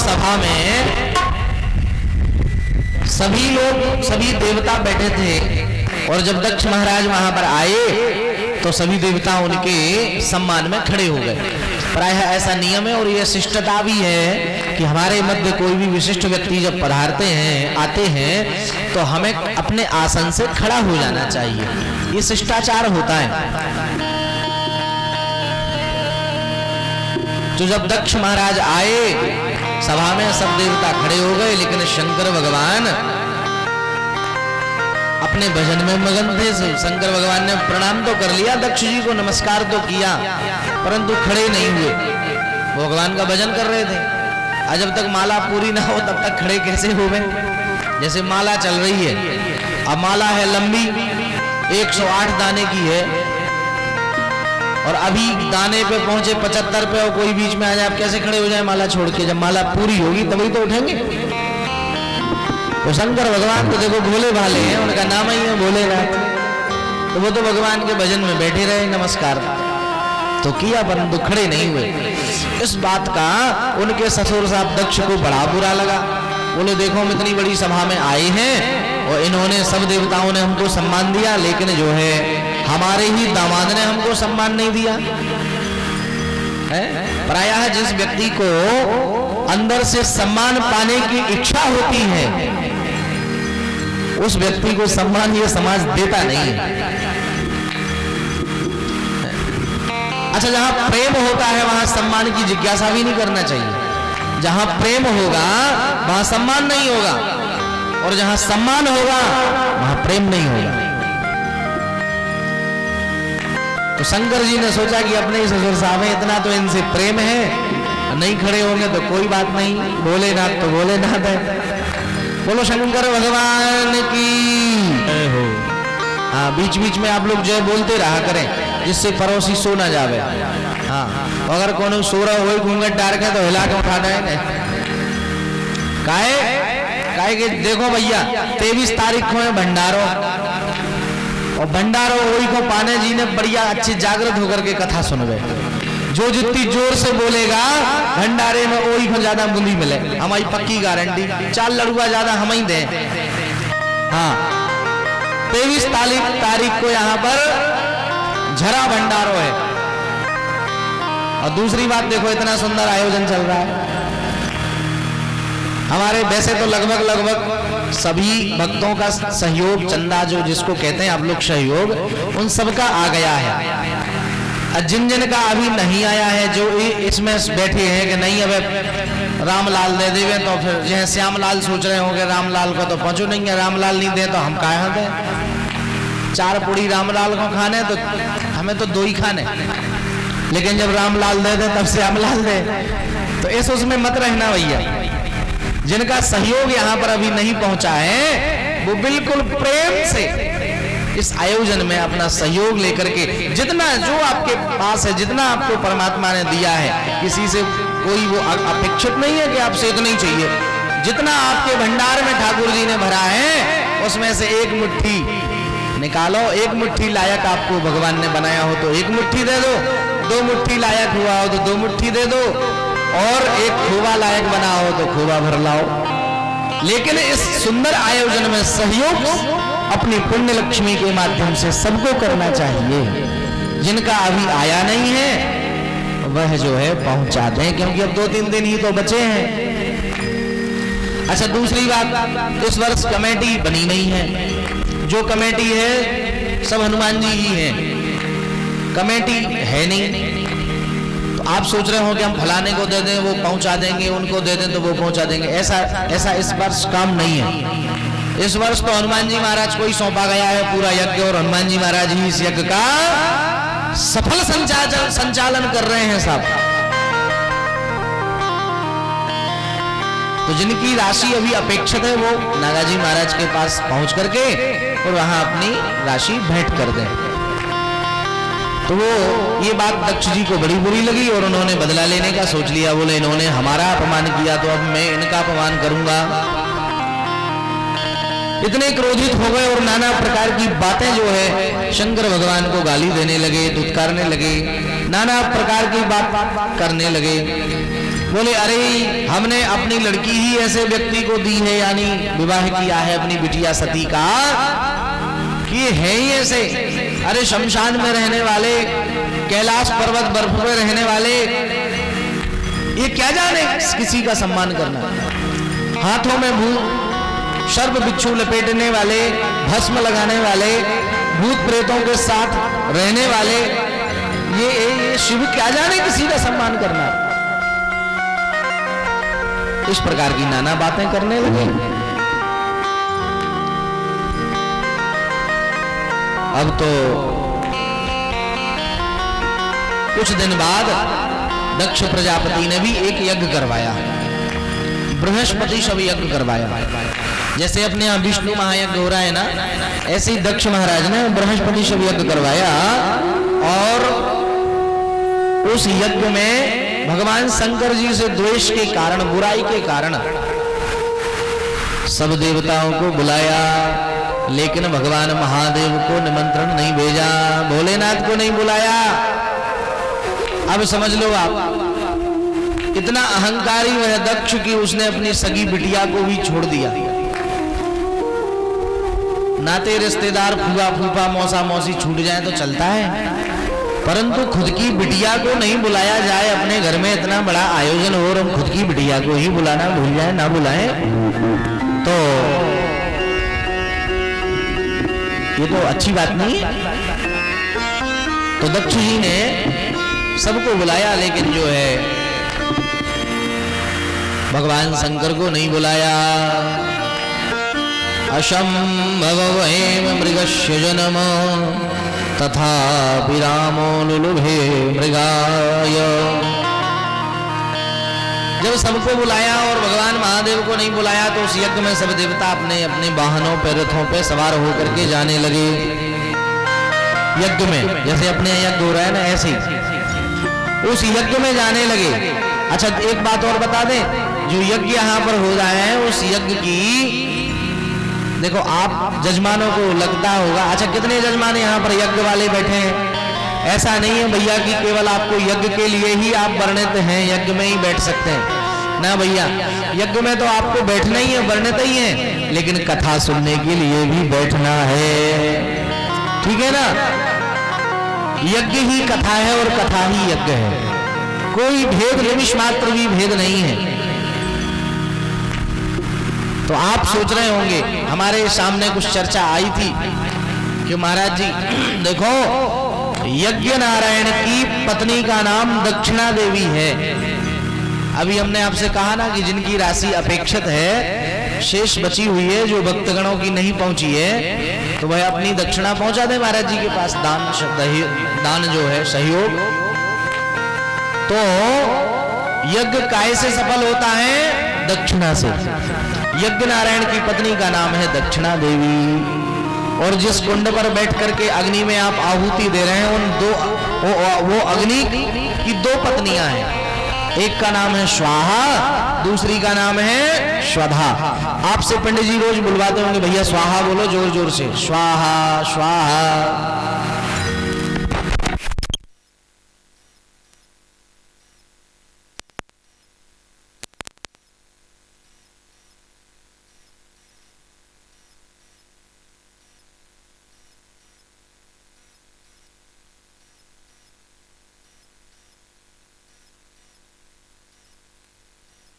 सभा में सभी लोग, सभी देवता बैठे थे और जब दक्ष महाराज वहां पर आए तो सभी देवता उनके सम्मान में खड़े हो गए। प्रायः ऐसा नियम है और यह शिष्टता भी है कि हमारे मध्य कोई भी विशिष्ट व्यक्ति जब पधारते हैं, आते हैं, तो हमें अपने आसन से खड़ा हो जाना चाहिए। ये शिष्टाचार होता है। तो जब दक्ष महाराज आए सभा में सब देवता खड़े हो गए, लेकिन शंकर भगवान अपने भजन में मगन थे। शंकर भगवान ने प्रणाम तो कर लिया, दक्ष जी को नमस्कार तो किया, परंतु खड़े नहीं हुए। भगवान का भजन कर रहे थे। और जब तक माला पूरी ना हो तब तक खड़े कैसे हो गए? जैसे माला चल रही है, अब माला है लंबी, 108 दाने की है और अभी दाने पे पहुंचे 75 पे और कोई बीच में आ जाए, आप कैसे खड़े हो जाए माला छोड़ के? जब माला पूरी होगी तभी तो उठेंगे। तो शंकर भगवान तो देखो भोले भाले हैं, उनका नाम ही है भोलेनाथ, तो वो तो भगवान के भजन में बैठे रहे, नमस्कार तो किया परंतु खड़े नहीं हुए। इस बात का उनके ससुर साहब दक्ष को बड़ा बुरा लगा। बोले देखो हम इतनी बड़ी सभा में आए हैं और इन्होंने सब देवताओं ने हमको सम्मान दिया, लेकिन जो है हमारे ही दामाद ने हमको सम्मान नहीं दिया है। प्रायः जिस व्यक्ति को अंदर से सम्मान पाने की इच्छा होती है उस व्यक्ति को सम्मान ये समाज देता नहीं है। अच्छा, जहां प्रेम होता है वहां सम्मान की जिज्ञासा भी नहीं करना चाहिए। जहां प्रेम होगा वहां सम्मान नहीं होगा और जहां सम्मान होगा वहां प्रेम नहीं होगा। तो शंकर जी ने सोचा कि अपने ही ससुर साहब है, इतना तो इनसे प्रेम है, नहीं खड़े होंगे तो कोई बात नहीं, भोलेनाथ तो भोलेनाथ है। बोलो शंकर भगवान की। हाँ, बीच बीच में आप लोग जय बोलते रहा करें जिससे पड़ोसी सो ना जावे। हाँ, अगर कोनो सो रहा हो घूंघट डार के तो हिला के उठा दें। काहे कि देखो भैया 23 तारीख को है भंडारो, और भंडारो वही को पाने जी ने बढ़िया अच्छी जागृत होकर के कथा सुनवे। जो जितनी जोर से बोलेगा भंडारे में वही को ज्यादा बूंदी मिले, हमारी पक्की गारंटी। 4 लड़ुआ ज्यादा हम ही दें। हाँ, 23 तारीख को यहाँ पर झरा भंडारो है। और दूसरी बात देखो, इतना सुंदर आयोजन चल रहा है हमारे। वैसे तो लगभग सभी भक्तों का सहयोग, चंदा जो जिसको कहते हैं आप लोग सहयोग, उन सबका आ गया है। जिन जिन का अभी नहीं आया है, जो इसमें बैठे हैं कि नहीं अब रामलाल दे देवे, तो फिर जैसे श्यामलाल सोच रहे होंगे रामलाल को तो पहुंचो नहीं है, रामलाल नहीं दे तो हम कहाँ दें? 4 पूड़ी रामलाल को खाने तो हमें तो 2 ही खाने, लेकिन जब रामलाल दे दे तब श्यामलाल दे, तो ऐसे उसमें मत रहना भैया। जिनका सहयोग यहाँ पर अभी नहीं पहुंचा है वो बिल्कुल प्रेम से इस आयोजन में अपना सहयोग लेकर के, जितना जो आपके पास है, जितना आपको परमात्मा ने दिया है, किसी से कोई वो अपेक्षित नहीं है कि आपसे इतना ही चाहिए। जितना आपके भंडार में ठाकुर जी ने भरा है उसमें से 1 मुट्ठी निकालो। 1 मुट्ठी लायक आपको भगवान ने बनाया हो तो 1 मुट्ठी दे दो, 2 मुट्ठी लायक हुआ हो तो 2 मुट्ठी दे दो, और 1 खोवा लायक बना हो तो खोवा भर लाओ। लेकिन इस सुंदर आयोजन में सहयोग अपनी पुण्य लक्ष्मी के माध्यम से सबको करना चाहिए। जिनका अभी आया नहीं है वह जो है पहुंचा दें, क्योंकि अब 2-3 दिन ही तो बचे हैं। अच्छा, दूसरी बात, इस वर्ष कमेटी बनी नहीं है। जो कमेटी है सब हनुमान जी ही है, कमेटी है नहीं। आप सोच रहे हो कि हम फलाने को दे दें वो पहुंचा देंगे, उनको दे दें तो वो पहुंचा देंगे, ऐसा इस वर्ष काम नहीं है। इस वर्ष तो हनुमान जी महाराज को ही सौंपा गया है पूरा यज्ञ, और हनुमान जी महाराज ही इस यज्ञ का सफल संचालन कर रहे हैं साहब। तो जिनकी राशि अभी अपेक्षित है वो नागाजी महाराज के पास पहुंच करके और वहां अपनी राशि भेंट कर दें। तो वो ये बात दक्ष जी को बड़ी बुरी लगी और उन्होंने बदला लेने का सोच लिया। बोले इन्होंने हमारा अपमान किया तो अब मैं इनका अपमान करूंगा। इतने क्रोधित हो गए और नाना प्रकार की बातें जो है शंकर भगवान को गाली देने लगे, दुत्कारने लगे। नाना प्रकार की बात करने लगे। बोले अरे हमने अपनी लड़की ही ऐसे व्यक्ति को दी है, यानी विवाह किया है अपनी बिटिया सती का, कि है ही ऐसे। अरे शमशान में रहने वाले, कैलाश पर्वत बर्फ में रहने वाले, ये क्या जाने किसी का सम्मान करना। हाथों में भूत सर्प बिच्छू लपेटने वाले, भस्म लगाने वाले, भूत प्रेतों के साथ रहने वाले, ये शिव क्या जाने किसी का सम्मान करना। इस प्रकार की नाना बातें करने लगे। अब तो कुछ दिन बाद दक्ष प्रजापति ने भी एक यज्ञ करवाया, बृहस्पति शव यज्ञ करवाया। जैसे अपने यहाँ विष्णु महायज्ञ हो रहा है ना, ऐसे ही दक्ष महाराज ने बृहस्पति शव यज्ञ करवाया। और उस यज्ञ में भगवान शंकर जी से द्वेष के कारण, बुराई के कारण सब देवताओं को बुलाया, लेकिन भगवान महादेव को निमंत्रण नहीं भेजा, भोलेनाथ को नहीं बुलाया। अब समझ लो आप, इतना अहंकारी वह दक्ष कि उसने अपनी सगी बिटिया को भी छोड़ दिया। नाते रिश्तेदार, फूफा फूफा, मौसा मौसी छूट जाए तो चलता है, परंतु खुद की बिटिया को नहीं बुलाया जाए। अपने घर में इतना बड़ा आयोजन हो और हम खुद की बिटिया को ही बुलाना भूल जाए, ना बुलाएं, तो ये तो अच्छी बात नहीं है। तो दक्ष जी ने सबको बुलाया, लेकिन जो है भगवान शंकर को नहीं बुलाया। अशंभव वै मृगस्य जन्म तथा विरामो लुलुभे मृगाय। जब सबको बुलाया और भगवान महादेव को नहीं बुलाया, तो उस यज्ञ में सब देवता अपने अपने वाहनों पे, रथों पे सवार होकर के जाने लगे। यज्ञ में जैसे अपने यज्ञ हो रहा है ना, ऐसे ही उस यज्ञ में जाने लगे। अच्छा एक बात और बता दें, जो यज्ञ यहाँ पर हो रहा है, उस यज्ञ की देखो आप जजमानों को लगता होगा, अच्छा कितने जजमान यहाँ पर यज्ञ वाले बैठे हैं। ऐसा नहीं है भैया कि केवल आपको यज्ञ के लिए ही आप वर्णित हैं, यज्ञ में ही बैठ सकते हैं ना भैया। यज्ञ में तो आपको बैठना ही है, वर्णित ही है, लेकिन कथा सुनने के लिए भी बैठना है, ठीक है ना। यज्ञ ही कथा है और कथा ही यज्ञ है, कोई भेद निमिष मात्र भी भेद नहीं है। तो आप सोच रहे होंगे, हमारे सामने कुछ चर्चा आई थी कि महाराज जी देखो, यज्ञ नारायण की पत्नी का नाम दक्षिणा देवी है। अभी हमने आपसे कहा ना कि जिनकी राशि अपेक्षित है, शेष बची हुई है, जो भक्तगणों की नहीं पहुंची है, तो वह अपनी दक्षिणा पहुंचा दे महाराज जी के पास, दान जो है सहयोग। तो यज्ञ काय से सफल होता है? दक्षिणा से। यज्ञ नारायण की पत्नी का नाम है दक्षिणा देवी। और जिस कुंड पर बैठ करके अग्नि में आप आहुति दे रहे हैं, उन वो अग्नि की दो पत्नियां हैं, एक का नाम है स्वाहा, दूसरी का नाम है स्वधा। आपसे पंडित जी रोज बुलवाते होंगे, भैया स्वाहा बोलो जोर जोर से, स्वाहा स्वाहा।